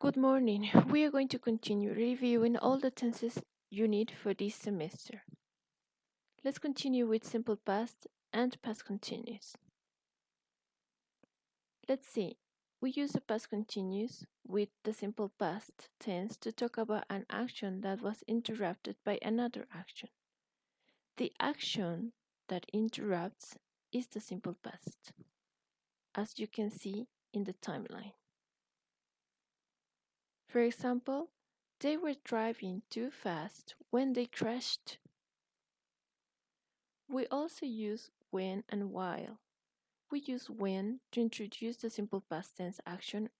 Good morning. We are going to continue reviewing all the tenses you need for this semester. Let's continue with simple past and past continuous. Let's see. We use the past continuous with the simple past tense to talk about an action that was interrupted by another action. The action that interrupts is the simple past, as you can see in the timeline. For example, they were driving too fast when they crashed. We also use when and while. We use when to introduce the simple past tense action,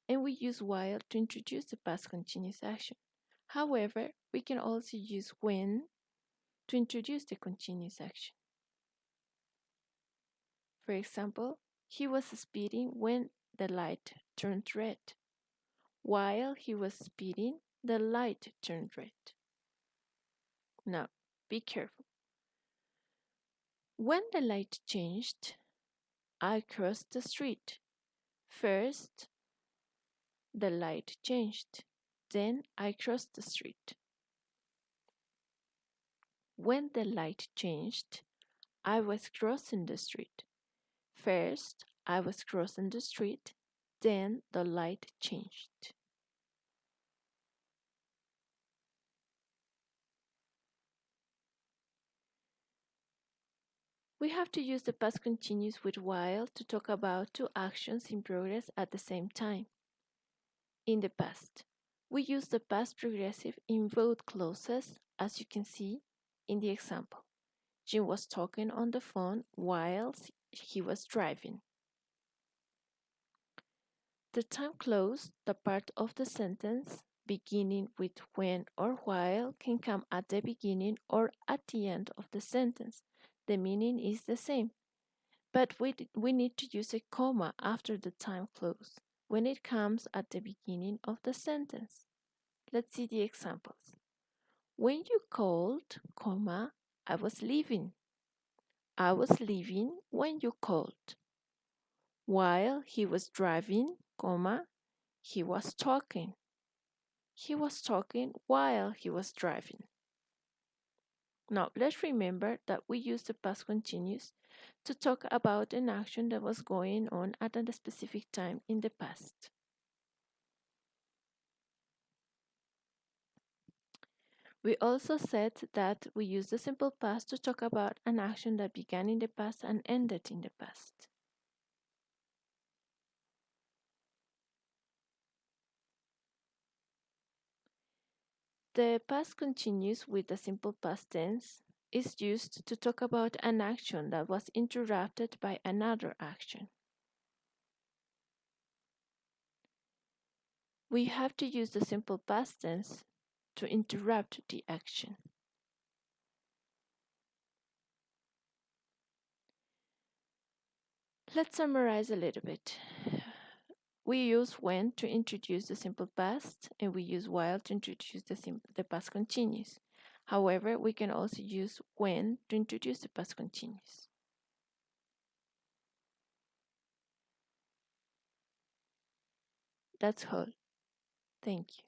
and we use while to introduce the past continuous action. However, we can also use when to introduce the continuous action. For example, he was speeding when the light turned red. While he was speeding, the light turned red. Now, be careful. When the light changed, I crossed the street. First, the light changed. Then I crossed the street. When the light changed, I was crossing the street. First, I was crossing the street. Then the light changed. We have to use the past continuous with while to talk about two actions in progress at the same time. In the past, we use the past progressive in both clauses, as you can see in the example. Jim was talking on the phone while he was driving. The time clause, the part of the sentence beginning with when or while, can come at the beginning or at the end of the sentence. The meaning is the same, but we need to use a comma after the time clause when it comes at the beginning of the sentence. Let's see the examples. When you called, comma, I was leaving. I was leaving when you called. While he was driving, comma, he was talking. He was talking while he was driving. Now, let's remember that we use the past continuous to talk about an action that was going on at a specific time in the past. We also said that we use the simple past to talk about an action that began in the past and ended in the past. The past continuous with the simple past tense is used to talk about an action that was interrupted by another action. We have to use the simple past tense to interrupt the action. Let's summarize a little bit. We use when to introduce the simple past, and we use while to introduce the past continuous. However, we can also use when to introduce the past continuous. That's all. Thank you.